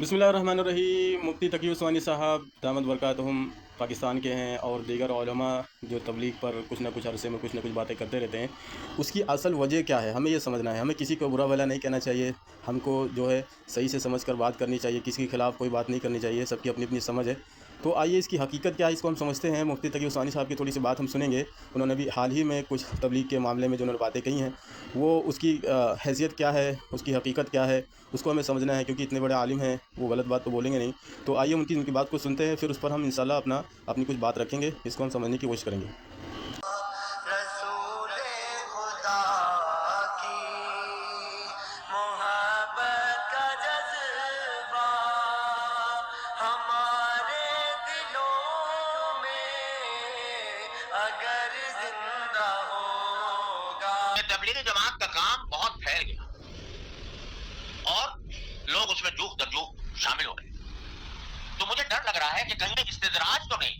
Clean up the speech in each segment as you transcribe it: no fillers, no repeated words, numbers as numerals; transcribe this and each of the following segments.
बिस्मिल्लाहिर्रहमानिर्रहीम। मुफ्ती तकी उस्मानी साहब दामद बरकातहुम पाकिस्तान के हैं और दीगर उलमा जो तबलीग पर कुछ ना कुछ अरसे में कुछ ना कुछ बातें करते रहते हैं। उसकी असल वजह क्या है, हमें ये समझना है। हमें किसी को बुरा भला नहीं कहना चाहिए, हमको जो है सही से समझ कर बात करनी चाहिए, किसी के खिलाफ़ कोई बात नहीं करनी चाहिए। सबकी अपनी अपनी समझ है। तो आइए इसकी हकीकत क्या है इसको हम समझते हैं। मुफ्ती तकी उस्मानी साहब की थोड़ी सी बात हम सुनेंगे। उन्होंने भी हाल ही में कुछ तबलीग के मामले में जो उन्होंने बातें कही हैं, वो उसकी हैसियत क्या है, उसकी हकीकत क्या है, उसको हमें समझना है। क्योंकि इतने बड़े आलिम हैं, वो गलत बात तो बोलेंगे नहीं। तो आइए उनकी बात को सुनते हैं, फिर उस पर हम इंशाल्लाह अपनी कुछ बात रखेंगे, इसको हम समझने की कोशिश करेंगे। रसूले खुदा की मोहब्बत का जज्बा हमारे दिलों में अगर जिंदा होगा। तबलीगी जमात का काम बहुत फैल गया और लोग उसमें जूख दरजूख शामिल हो गए। तो मुझे डर लग रहा है कि कहीं इस्तिदराज तो नहीं।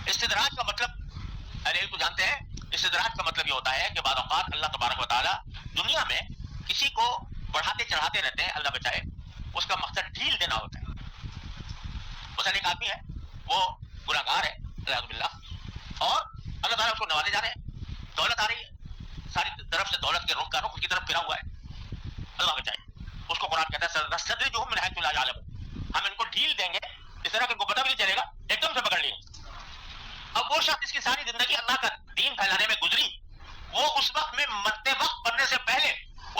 इस्तिदराज का मतलब अरे तो जानते हैं, इस्तिदराज का मतलब ये होता है कि बाद औक़ात अल्लाह तबारक व तआला दुनिया में किसी को बढ़ाते चढ़ाते रहते हैं, अल्लाह बचाए। उसका मकसद ढील देना होता है। مثلا ایک آدمی ہے وہ गुनाहगार है अल्लाह बिल्लाह, और अल्लाह ताला उसको नवाजे जा रहे हैं, दौलत आ रही है, सारी तरफ से दौलत के रुख का रुख की तरफ फिरा हुआ है। अल्लाह बचाए। उसको कुरान कहता है सदरिजुहुम मिन हैथु ला यअलमून, हम इनको ढील देंगे इस तरह कि इनको पता भी नहीं चलेगा, एकदम से पकड़ लेंगे। अब वो शख्स जिसकी सारी जिंदगी अल्लाह का दीन फैलाने में गुजरी, वो उस वक्त में मरते वक्त बनने से पहले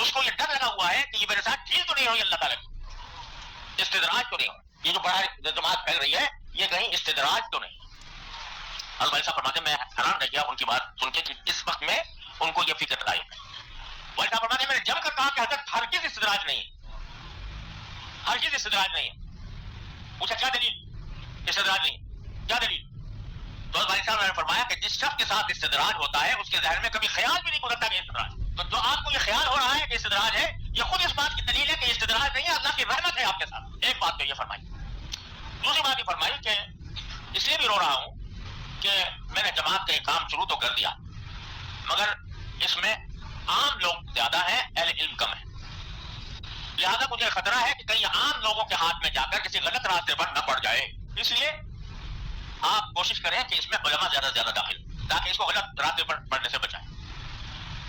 उसको ये डर लगा हुआ है कि ये मेरे साथ ढील तो नहीं हुई अल्लाह ताला की, इस्तिदराज तो नहीं हो, ये जो बड़ा जमात फैल रही है ये कहीं इस्तिदराज तो नहीं। अल्लाह साहब फरमाते, मैं हैरान रह गया उनकी बात सुन के कि इस वक्त में उनको ये फिक्र लाई। वाली साहब फरमाते, मैंने जम कर कहा कि हजरत हरगिज़ इस्तिदराज नहीं है, हरगिज़ इस्तिदराज नहीं है। पूछा क्या दलील, इस्तिदराज नहीं, क्या दलील? तो वाली साहब ने फरमाया कि जिस शख्स के साथ इस्तिदराज होता है उसके ज़हन में कभी ख्याल भी नहीं गुजरता कि इस्तिदराज। तो जो आपको ये ख्याल हो रहा है कि इस्तिदराज है, ये खुद इस बात की दलील है कि इस्तिदराज नहीं है, अल्लाह की रहमत है आपके साथ। एक बात तो ये फरमाई। दूसरी बात ये फरमाई कि इसलिए भी रो रहा हूं कि मैंने जमात का काम शुरू तो कर दिया, मगर इसमें आम लोग ज्यादा हैं, अहले इल्म कम है। लिहाजा मुझे खतरा है कि कहीं आम लोगों के हाथ में जाकर किसी गलत रास्ते पर न पड़ जाए। इसलिए आप कोशिश करें कि इसमें उलमा ज्यादा से ज्यादा दाखिल, ताकि इसको गलत रास्ते पर पड़ने से बचाएं।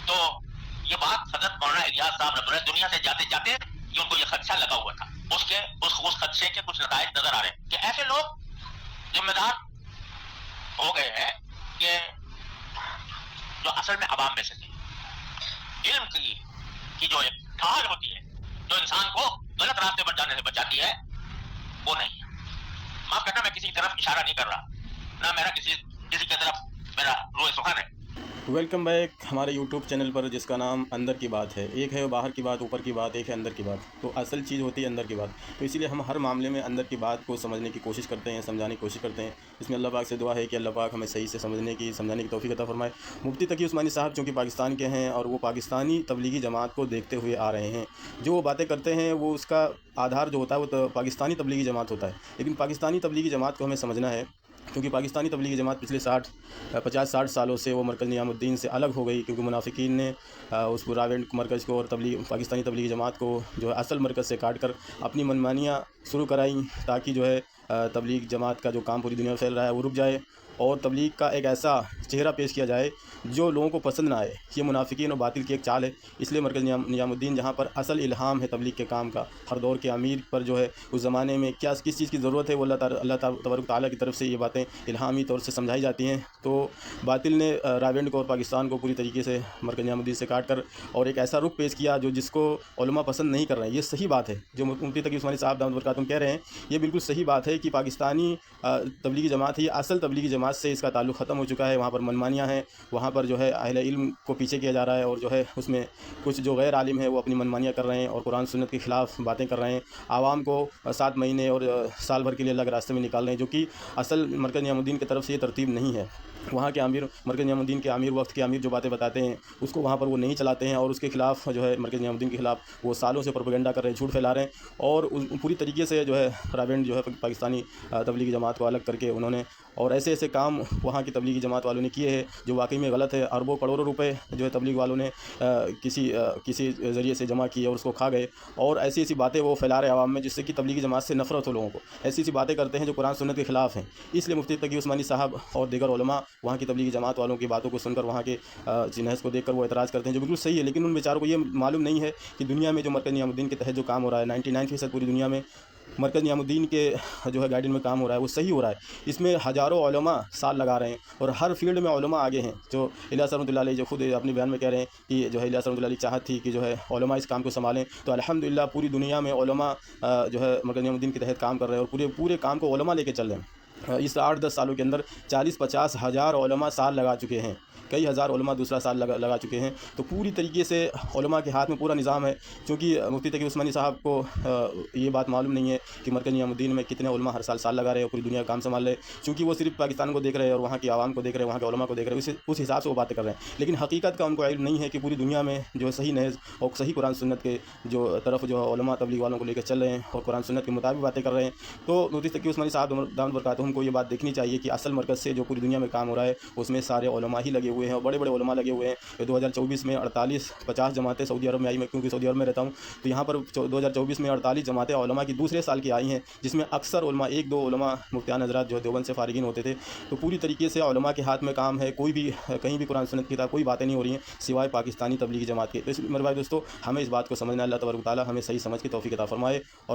तो ये बात हजरत मौलाना इलियास साहब रज़ियल्लाहु अन्हु दुनिया से जाते जाते ये उनको ये खदशा लगा हुआ था, उसके उस खदशे के कुछ नताइज नजर आ रहे हैं कि ऐसे लोग जिम्मेदार हो गए हैं कि जो असल में अवाम में से थे। इल्म की जो एक ढाल होती है जो इंसान को गलत रास्ते पर जाने से बचाती है, वो नहीं है। माफ करना, मैं किसी की तरफ इशारा नहीं कर रहा, ना मेरा किसी की तरफ मेरा रोए सुखन है। वेलकम बैक हमारे यूट्यूब चैनल पर, जिसका नाम अंदर की बात है। एक है बाहर की बात, ऊपर की बात, एक है अंदर की बात। तो असल चीज़ होती है अंदर की बात। तो इसीलिए हम हर मामले में अंदर की बात को समझने की कोशिश करते हैं, समझाने की कोशिश करते हैं। इसमें अल्लाह पाक से दुआ है कि अल्लाह पाक हमें सही से समझने की तौफीक अता फरमाए। मुफ्ती तकी उस्मानी साहब चूँकि पाकिस्तान के हैं और वो पाकिस्तानी तबलीगी जमात को देखते हुए आ रहे हैं, जो वो बातें करते हैं वो उसका आधार जो होता है वो तो पाकिस्तानी तबलीगी जमात होता है। लेकिन पाकिस्तानी तबलीगी जमात को हमें समझना है, क्योंकि पाकिस्तानी तबलीगी जमात पिछले 50-60 सालों से वो मरकज़ नियामुद्दीन से अलग हो गई। क्योंकि मुनाफिकीन ने उस रावेंड मरकज़ को और पाकिस्तानी तबलीगी जमात को जो है असल मरकज़ से काट कर अपनी मनमानियाँ शुरू कराई, ताकि जो है तबलीग जमात का जो काम पूरी दुनिया में फैल रहा है वो रुक जाए और तबलीग का एक ऐसा चेहरा पेश किया जाए जो लोगों को पसंद ना आए। ये मुनाफिकीन और बातिल की एक चाल है। इसलिए मरकज़ नियामुद्दीन, जहाँ पर असल इल्हाम है तबलीग के काम का, हर दौर के अमीर पर जो है उस ज़माने में किस चीज़ की ज़रूरत है, वो अल्लाह तबारक तआला की तरफ से ये बातें इल्हामी तौर से समझाई जाती हैं। तो बातिल ने रावेंड को और पाकिस्तान को पूरी तरीके से मरकज़ नियामुद्दीन से काट कर और एक ऐसा रुख पेश किया जो जिसको उलमा पसंद नहीं कर रहे हैं। ये सही बात है जो मुफ्ती तकी उस्मानी साहब दामद बरकातहुम कह रहे हैं, ये बिल्कुल सही बात है कि पाकिस्तानी तबलीगी जमात है, ये असल तबलीगी जमात से इसका ताल्लुक़ ख़त्म हो चुका है। वहाँ पर मनमानियाँ हैं, वहाँ पर जो है अहले इल्म को पीछे किया जा रहा है और जो है उसमें कुछ जो गैर आलिम है वो अपनी मनमानियाँ कर रहे हैं और कुरान सुन्नत के ख़िलाफ़ बातें कर रहे हैं। आवाम को 7 महीने और साल भर के लिए अलग रास्ते में निकाल रहे हैं, जो कि असल मरकज़ नियामुद्दीन की तरफ से ये तरतीब नहीं है। वहाँ के अमीर, मरकज़ नियामुद्दीन के अमीर, वक्त के अमीर जो बातें बताते हैं उसको वहाँ पर वो नहीं चलाते हैं और उसके ख़िलाफ़ जो है मरकज़ नियामुद्दीन के ख़िलाफ़ वो सालों से प्रोपेगेंडा कर रहे हैं, झूठ फैला रहे हैं। और पूरी तरीके से जो है रावेंड जो है पाकिस्तानी तबलीगी जमात को अलग करके उन्होंने और ऐसे काम वहाँ की तबलीगी जमात वालों ने किए हैं जो वाकई में गलत है। अरबों करोड़ों रुपए जो है तबलीग वालों ने किसी ज़रिए से जमा किए और उसको खा गए, और ऐसी ऐसी बातें वो फैला रहे आवाम में जिससे कि तबलीगी जमात से नफरत हो लोगों को। ऐसी ऐसी बातें करते हैं जो कुरान सुन्नत के ख़िलाफ़ हैं। इसलिए मुफ्ती तकी उस्मानी साहब और दीगर उलमा वहाँ की तबलीगी जमात वालों की बातों को सुनकर, वहाँ के जिनहस को देखकर वो एतराज़ करते हैं, जो बिल्कुल सही है। लेकिन उन बेचारों को ये मालूम नहीं है कि दुनिया में जो मरकज़ नियामुद्दीन के तहत जो काम हो रहा है, 99% पूरी दुनिया में मरकज़ नियामुद्दीन के जो है गाइडेंस में काम हो रहा है वो सही हो रहा है। इसमें हज़ारों उलमा साल लगा रहे हैं और हर फील्ड में उलमा आगे हैं। जो इलियास रहमतुल्लाह अलैह जो खुद अपने बयान में कह रहे हैं कि जो है इलियास रहमतुल्लाह अलैह चाहत थी कि जो है उलमा इस काम को संभालें, तो अल्हम्दुलिल्लाह पूरी दुनिया में उलमा जो है मरकज़ नियामुद्दीन के तहत काम कर रहे हैं और पूरे काम को उलमा लेके चल रहे हैं। इस 8-10 सालों के अंदर 40-50 हज़ार उलमा साल लगा चुके हैं, कई हज़ार उलमा दूसरा साल लगा चुके हैं। तो पूरी तरीके से उलमा के हाथ में पूरा निज़ाम है। क्योंकि मुफ्ती तकी उस्मानी साहब को ये बात मालूम नहीं है कि मरकज़ नियामुद्दीन में कितने उलमा हर साल लगा रहे हैं और पूरी दुनिया का काम संभाल रहे हैं। क्योंकि वो सिर्फ पाकिस्तान को देख रहे हैं और वहाँ की आवाम को देख रहे हैं, वहाँ के उलमा को देख रहे हैं, उस हिसाब से वो बातें कर रहे हैं। लेकिन हकीकत का उनको इल्म नहीं है कि पूरी दुनिया में जो सही नहज और सही कुरान सुन्नत के जो तरफ जो उलमा तबलीग वालों को लेकर चल रहे हैं और कुरान सुन्नत के मुताबिक बातें कर रहे हैं। तो मुफ्ती तकी उस्मानी साहब दामत बरकातुहू को ये बात देखनी चाहिए कि असल मरकज़ से जो पूरी दुनिया में काम हो रहा है उसमें सारे उलमा ही लगे हुए हैं और बड़े बड़े उलमा लगे हुए हैं। 2024 में 48-50 जमातें सऊदी अरब में आई। मैं क्योंकि सऊदी अरब में रहता हूँ, तो यहाँ पर 2024 में 48 जमातें उलमा की दूसरे साल की आई हैं, जिसमें अक्सर उलमा 1-2 उलमा मुफ्तियान हज़रात जो देवबंद से फारिगीन होते थे। तो पूरी तरीके से उलमा के हाथ में काम है। कोई भी कहीं भी कुरान सुन्नत की किताब कोई बातें नहीं हो रही हैं सिवाय पाकिस्तानी तबलीगी जमात के। तो मेरे भाई दोस्तों, हमें इस बात को समझना, अल्लाह तबारक व तआला हमें सही समझ की तौफीक अता फरमाए और